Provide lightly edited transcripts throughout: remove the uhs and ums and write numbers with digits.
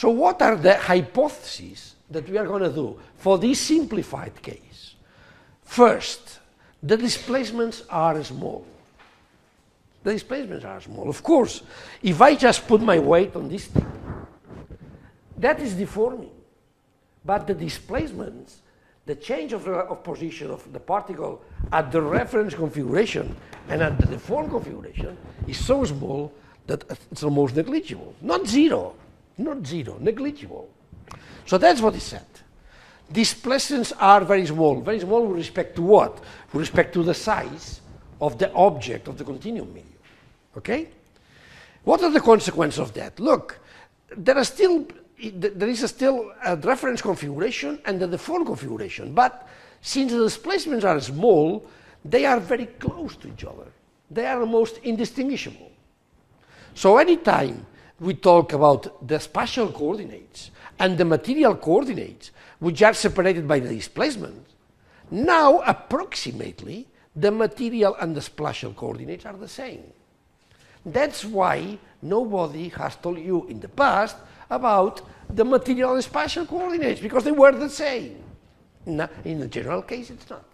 So what are the hypotheses that we are going to do for this simplified case? First, the displacements are small. The displacements are small. Of course, if I just put my weight on this thing, that is deforming. But the displacements, the change of position of the particle at the reference configuration and at the deformed configuration is so small that it's almost negligible. Not zero, negligible. So that's what is said. Displacements are very small with respect to what? With respect to the size of the object of the continuum medium. Okay? What are the consequences of that? Look, there is still a reference configuration and the deformed configuration, but since the displacements are small, they are very close to each other. They are almost indistinguishable. So anytime we talk about the spatial coordinates and the material coordinates, which are separated by the displacement, now approximately the material and the spatial coordinates are the same. That's why nobody has told you in the past about the material and spatial coordinates, because they were the same. No, in the general case, it's not.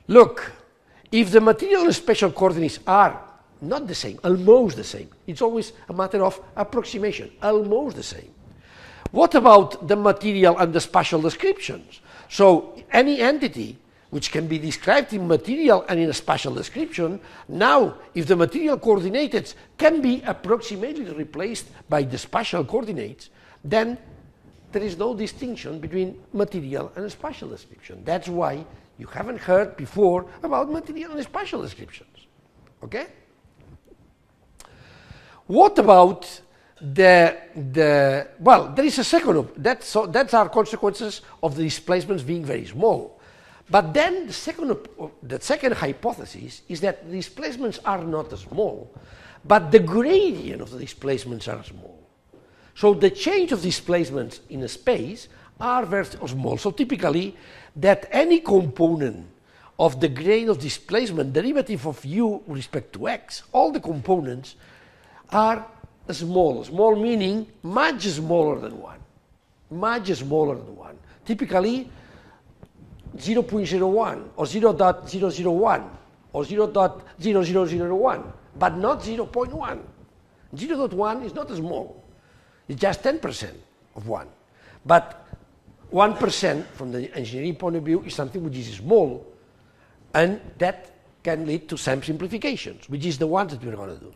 Look, if the material and spatial coordinates are not the same, almost the same, it's always a matter of approximation, almost the same. What about the material and the spatial descriptions? So any entity which can be described in material and in a spatial description, now if the material coordinates can be approximately replaced by the spatial coordinates, then there is no distinction between material and spatial description. That's why you haven't heard before about material and spatial descriptions. Okay? What about well, there is a second, that's our consequences of the displacements being very small. But then the second hypothesis is that the displacements are not small, but the gradient of the displacements are small. So the change of displacements in a space are very small. So typically, that any component of the gradient of displacement, derivative of u with respect to x, all the components are small. Small meaning much smaller than 1. Much smaller than 1. Typically, 0.01 or 0.001 or 0.0001, but not 0.1. 0.1 is not small. It's just 10% of 1. But 1% from the engineering point of view is something which is small, and that can lead to some simplifications, which is the one that we're going to do.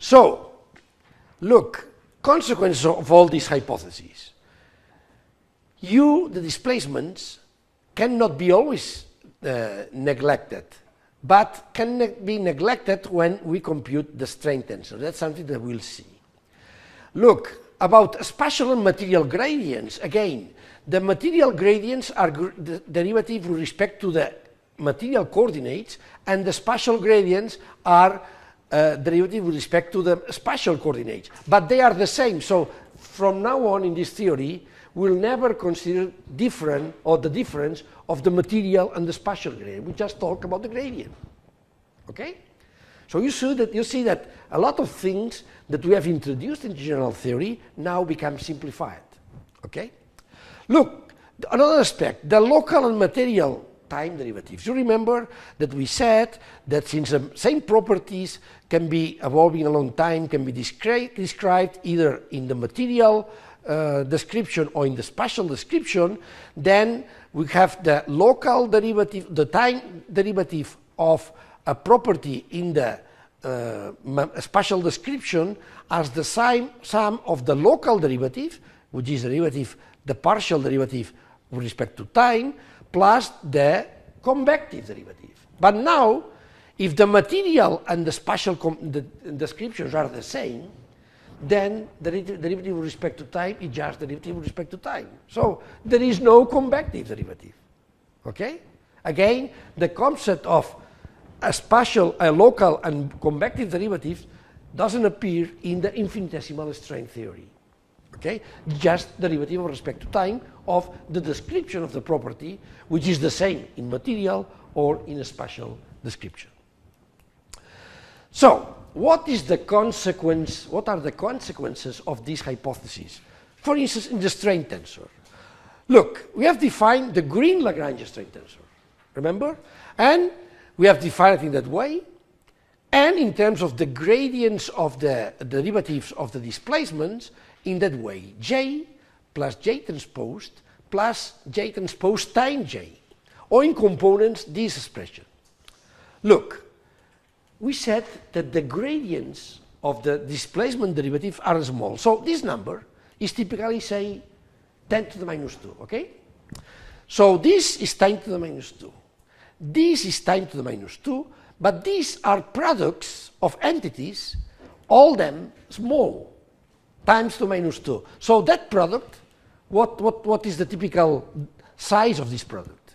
So, look, consequences of all these hypotheses. The displacements cannot be always neglected, but can be neglected when we compute the strain tensor. That's something that we'll see. Look, about spatial and material gradients, again, the material gradients are the derivative with respect to the material coordinates, and the spatial gradients are derivative with respect to the spatial coordinates. But they are the same, so from now on in this theory, we'll never consider different or the difference of the material and the spatial gradient. We just talk about the gradient. Okay? So you see that a lot of things that we have introduced in general theory now become simplified. Okay? Look, another aspect, the local and material time derivatives. You remember that we said that since the same properties can be evolving along time, can be described either in the material description or in the spatial description, then we have the local derivative, the time derivative of a property in the spatial description as the sum of the local derivative, which is the partial derivative with respect to time, plus the convective derivative. But now, if the material and the spatial descriptions are the same, then the derivative with respect to time is just derivative with respect to time. So there is no convective derivative. Okay? Again, the concept of a local and convective derivatives doesn't appear in the infinitesimal strain theory. Okay? Just derivative with respect to time of the description of the property, which is the same in material or in a spatial description. So, what is the consequence? What are the consequences of this hypothesis? For instance, in the strain tensor. Look, we have defined the green Lagrange strain tensor, remember? And we have defined it in that way. And in terms of the gradients of the derivatives of the displacements, in that way, J plus J transposed plus J transposed times J. Or in components, this expression. Look, we said that the gradients of the displacement derivative are small. So this number is typically, say, 10 to the minus 2, okay? So this is 10 to the minus 2. This is 10 to the minus 2, but these are products of entities, all them small, times to minus 2. So that product, what is the typical size of this product?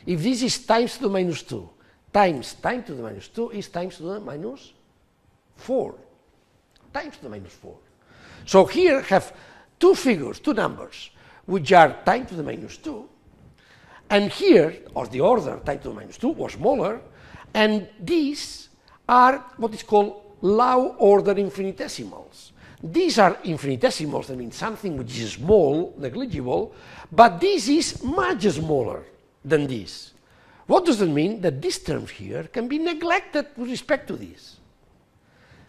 If this is times to the minus 2, times 10 to the minus 2 is times to the minus 4. Times to the minus 4. So here have two figures, two numbers, which are 10 to the minus 2, and here, or the order 10 to the minus 2 was smaller, and these are what is called low order infinitesimals. These are infinitesimals, that means something which is small, negligible, but this is much smaller than this. What does that mean? That this term here can be neglected with respect to this.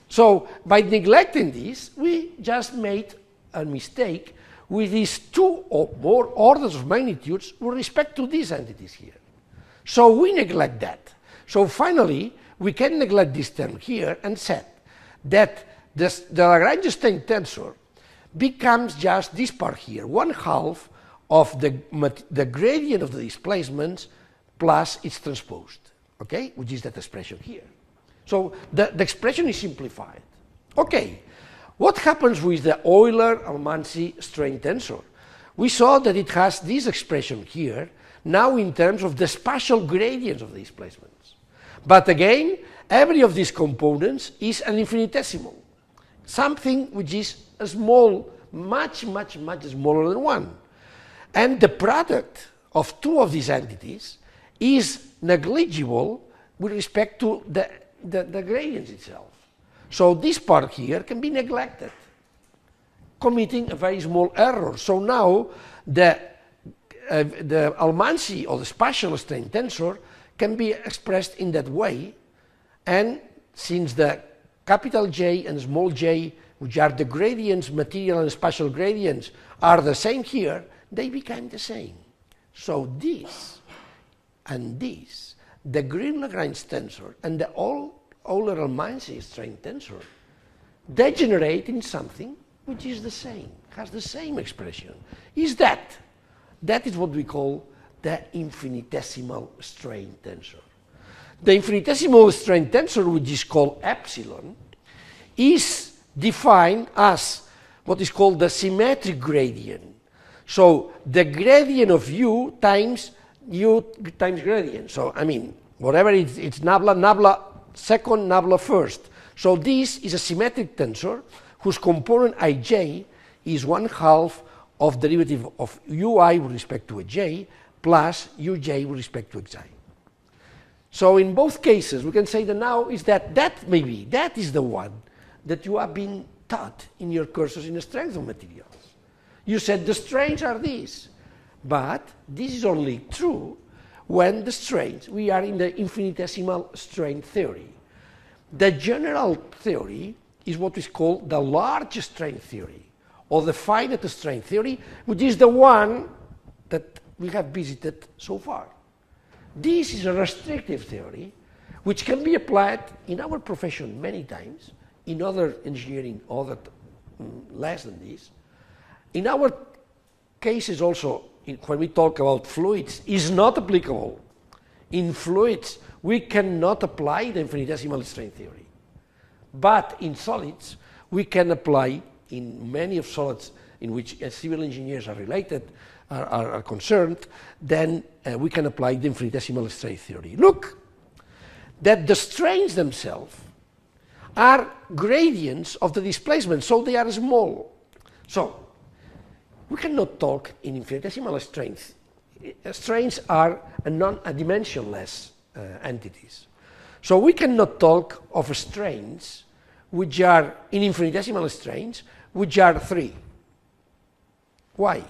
So by neglecting this, we just made a mistake with these two or more orders of magnitudes with respect to these entities here. So we neglect that. So finally, we can neglect this term here and set that the Lagrange strain tensor becomes just this part here, 1/2 of the gradient of the displacements plus its transposed, okay, which is that expression here. So the expression is simplified. Okay, what happens with the Euler-Almansi strain tensor? We saw that it has this expression here, now in terms of the spatial gradients of the displacements. But again, every of these components is an infinitesimal, something which is a small, much smaller than one. And the product of two of these entities is negligible with respect to the gradients itself. So this part here can be neglected, committing a very small error. So now the Almansi or the spatial strain tensor can be expressed in that way, and since the capital J and small j, which are the gradients, material and spatial gradients, are the same here, they become the same. So this and this, the green Lagrange tensor and the Euler-Almansi strain tensor, degenerate in something which is the same, has the same expression. That is what we call the infinitesimal strain tensor. The infinitesimal strain tensor, which is called epsilon, is defined as what is called the symmetric gradient. So the gradient of u times gradient. So I mean, whatever it's nabla second, nabla first. So this is a symmetric tensor whose component ij is 1/2 of derivative of ui with respect to a j plus uj with respect to xi. So in both cases, we can say that now is that is the one that you have been taught in your courses in the strength of materials. You said the strains are these, but this is only true when the strains, we are in the infinitesimal strain theory. The general theory is what is called the large strain theory, or the finite strain theory, which is the one that we have visited so far. This is a restrictive theory, which can be applied in our profession many times, in other engineering, less than this. In our cases also, when we talk about fluids, is not applicable. In fluids, we cannot apply the infinitesimal strain theory. But in solids, we can apply, in many of solids in which civil engineers are related, are concerned, then we can apply the infinitesimal strain theory. Look, that the strains themselves are gradients of the displacement, so they are small. So, we cannot talk in infinitesimal strains. Strains are dimensionless entities. So we cannot talk of strains which are in infinitesimal strains, which are 3. Why?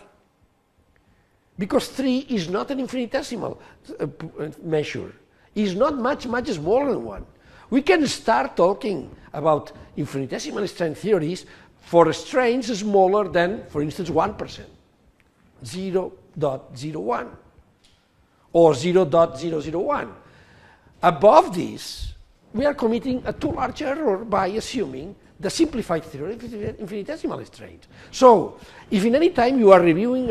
Because 3 is not an infinitesimal measure. It's not much smaller than 1. We can start talking about infinitesimal strain theories for strains smaller than, for instance, 1%, 0.01, or 0.001. Above this, we are committing a too large error by assuming the simplified theory of infinitesimal strains. So, if in any time you are reviewing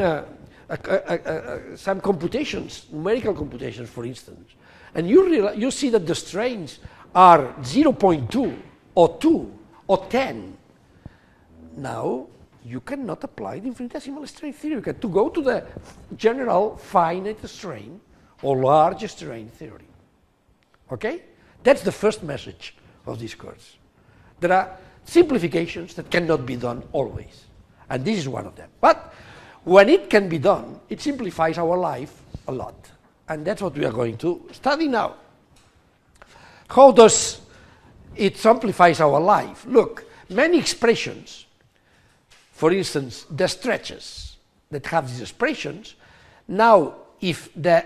some computations, numerical computations, for instance, and you see that the strains are 0.2 or 2 or 10, now you cannot apply the infinitesimal strain theory. You have to go to the general finite strain or large strain theory. Okay? That's the first message of this course. There are simplifications that cannot be done always, and this is one of them. But when it can be done, it simplifies our life a lot, and that's what we are going to study now. How does it simplifies our life? Look, many expressions, for instance, the stretches that have these expressions, now if the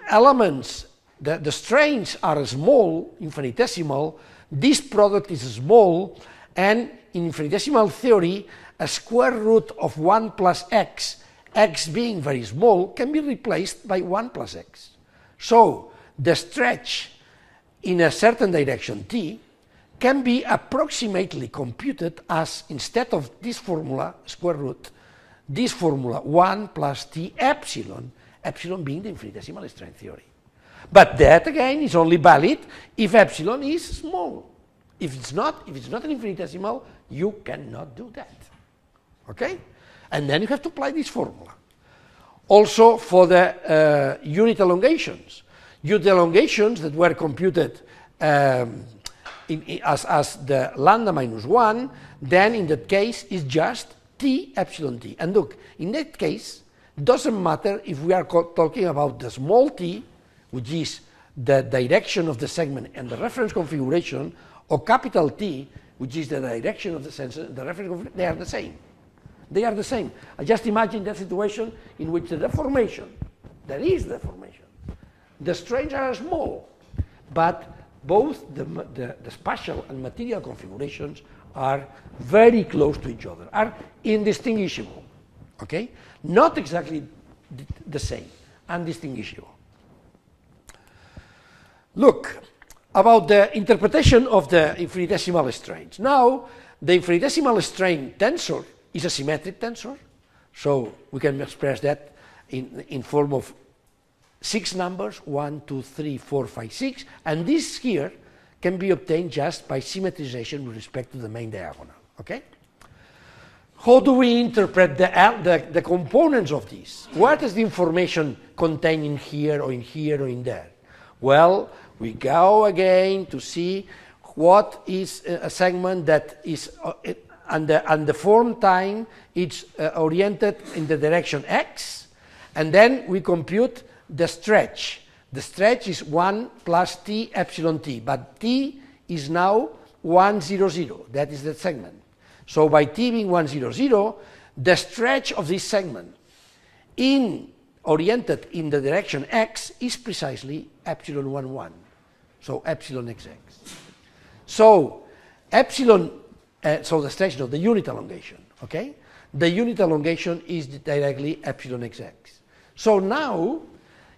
elements, the strains are small, infinitesimal, this product is small, and in infinitesimal theory, a square root of 1 plus x, x being very small, can be replaced by 1 plus x. So the stretch in a certain direction t can be approximately computed as, instead of this formula, square root, this formula 1 plus t epsilon, epsilon being the infinitesimal strain theory. But that again is only valid if epsilon is small. If it's not an infinitesimal, you cannot do that. Okay? And then you have to apply this formula. Also for the unit elongations. Unit elongations that were computed as the lambda minus 1, then in that case is just t epsilon t. And look, in that case, doesn't matter if we are talking about the small t, which is the direction of the segment and the reference configuration, or capital T, which is the direction of the sensor, the reference configuration, they are the same. They are the same. I just imagine that situation in which the deformation, there is deformation. The strains are small, but both the spatial and material configurations are very close to each other, are indistinguishable. Okay? Not exactly the same, undistinguishable. Look, about the interpretation of the infinitesimal strains. Now, the infinitesimal strain tensor is a symmetric tensor, so we can express that in form of 6 numbers, 1, 2, 3, 4, 5, 6, and this here can be obtained just by symmetrization with respect to the main diagonal. Okay? How do we interpret the components of this? What is the information contained in here or in here or in there? Well, we go again to see what is a segment that is, and the form time, it's oriented in the direction x, and then we compute the stretch. The stretch is 1 plus t epsilon t, but t is now 1, 0, 0. That is the segment. So by t being 1, 0, 0, the stretch of this segment oriented in the direction x is precisely epsilon 1, 1. So epsilon xx. So epsilon, so the stretch of the unit elongation, okay? The unit elongation is directly epsilon xx. So now,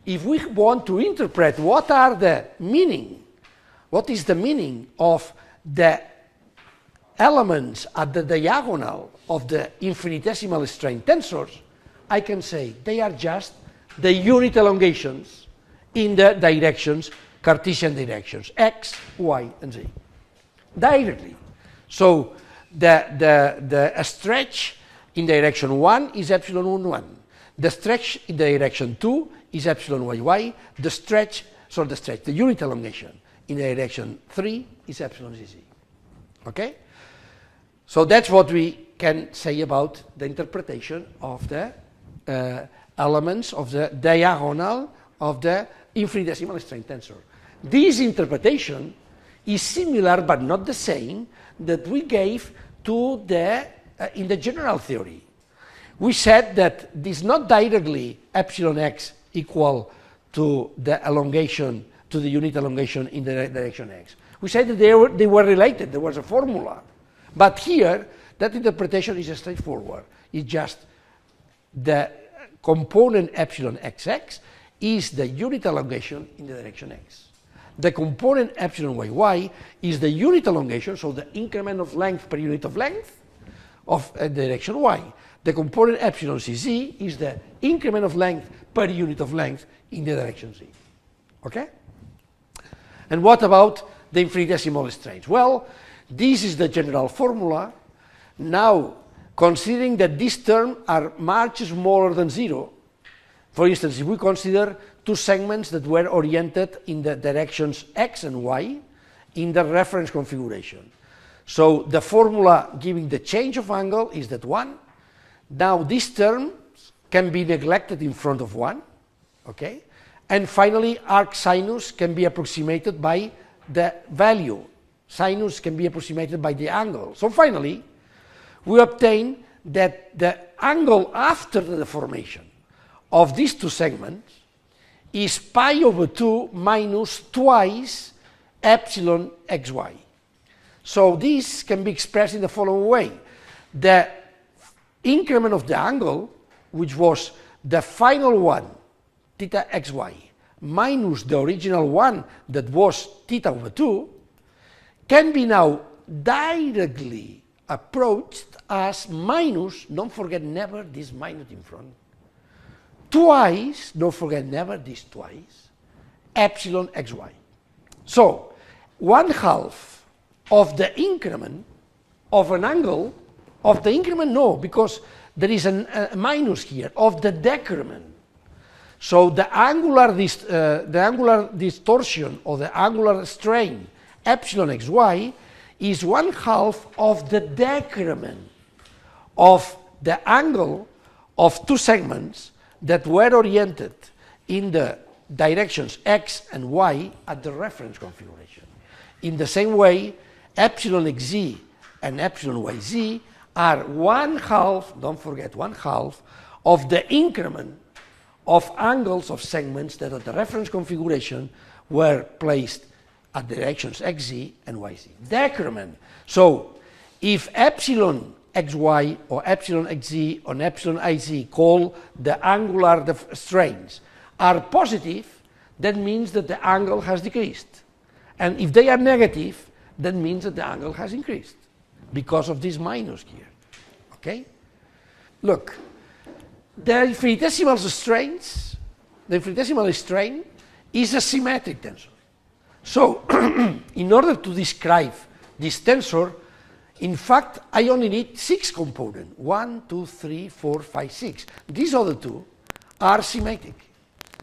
if we want to interpret what is the meaning of the elements at the diagonal of the infinitesimal strain tensors, I can say they are just the unit elongations in the directions, Cartesian directions, x, y, and z, directly. So the stretch in direction 1 is epsilon 1, 1. The stretch in direction 2 is epsilon y, y. The unit elongation in direction 3 is epsilon z, z. Okay? So that's what we can say about the interpretation of the elements of the diagonal of the infinitesimal strain tensor. This interpretation is similar but not the same that we gave to the, in the general theory. We said that this not directly epsilon x equal to the elongation, to the unit elongation in the direction x. We said that they were related, there was a formula. But here, that interpretation is straightforward. It's just the component epsilon xx is the unit elongation in the direction x. The component epsilon yy is the unit elongation, so the increment of length per unit of length of the direction y. The component epsilon cz is the increment of length per unit of length in the direction z. Okay? And what about the infinitesimal strains? Well, this is the general formula. Now, considering that these terms are much smaller than 0, for instance, if we consider two segments that were oriented in the directions x and y in the reference configuration. So the formula giving the change of angle is that 1. Now this term can be neglected in front of 1, okay? And finally, arc sinus can be approximated by the value. Sinus can be approximated by the angle. So finally, we obtain that the angle after the deformation of these two segments is pi over 2 minus twice epsilon xy. So this can be expressed in the following way. The increment of the angle, which was the final one, theta xy, minus the original one that was theta over 2, can be now directly approached as minus, don't forget never this minus in front, twice, don't forget never this twice, epsilon xy. So, 1/2 of the increment of an angle, of the increment, no, because there is a minus here, of the decrement. So the angular distortion or the angular strain, epsilon xy, is 1/2 of the decrement of the angle of two segments that were oriented in the directions x and y at the reference configuration. In the same way, epsilon xz and epsilon yz are 1/2, don't forget 1/2, of the increment of angles of segments that at the reference configuration were placed at directions xz and yz. Decrement. So if epsilon xy or epsilon xz or epsilon iz, called the angular strains, are positive, that means that the angle has decreased. And if they are negative, that means that the angle has increased because of this minus here. Okay? Look, the infinitesimal strains, the infinitesimal strain is a symmetric tensor. So, in order to describe this tensor, in fact, I only need 6 components. 1, 2, 3, 4, 5, 6. These other two are symmetric.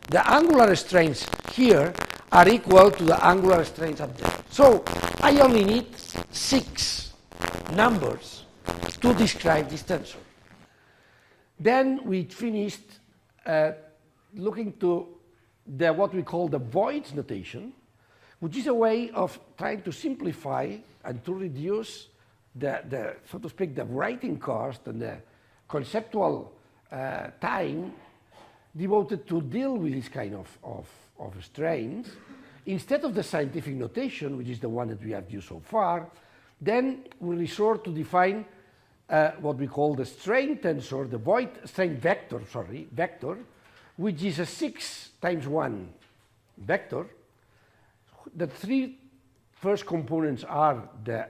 The angular strains here are equal to the angular strains up there. So, I only need 6 numbers to describe this tensor. Then we finished looking to what we call the voids notation, which is a way of trying to simplify and to reduce the so to speak, the writing cost and the conceptual time devoted to deal with this kind of strains. Instead of the scientific notation, which is the one that we have used so far, then we resort to define what we call the strain tensor, the void strain vector, which is a 6 times 1 vector. The 3 first components are the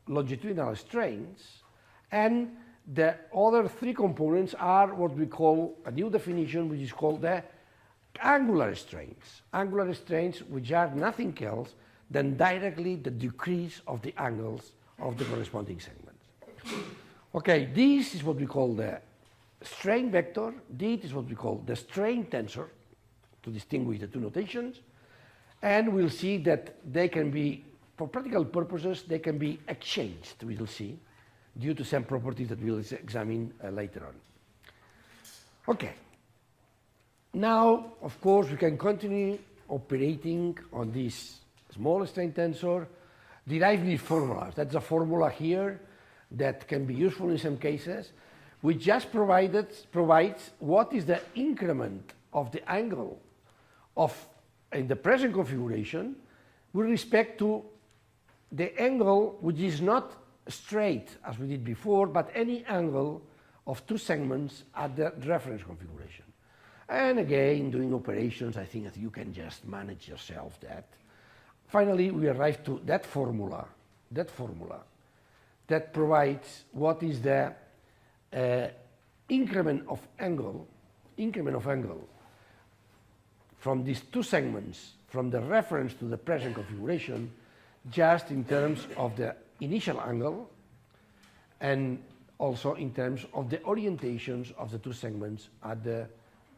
longitudinal strains, and the other 3 components are what we call a new definition, which is called the angular strains. Angular strains, which are nothing else than directly the decrease of the angles of the corresponding segments. Okay, this is what we call the strain vector. This is what we call the strain tensor, to distinguish the two notations. And we'll see that they can be, for practical purposes, they can be exchanged, we will see, due to some properties that we'll examine later on. Okay. Now, of course, we can continue operating on this small strain tensor derive these formulas. That's a formula here that can be useful in some cases, which just provides what is the increment of the angle in the present configuration with respect to the angle which is not straight as we did before, but any angle of two segments at the reference configuration. And again, doing operations, I think that you can just manage yourself that. Finally, we arrive to that formula that provides what is the increment of angle from these two segments, from the reference to the present configuration, just in terms of the initial angle and also in terms of the orientations of the two segments at the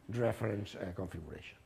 reference configuration.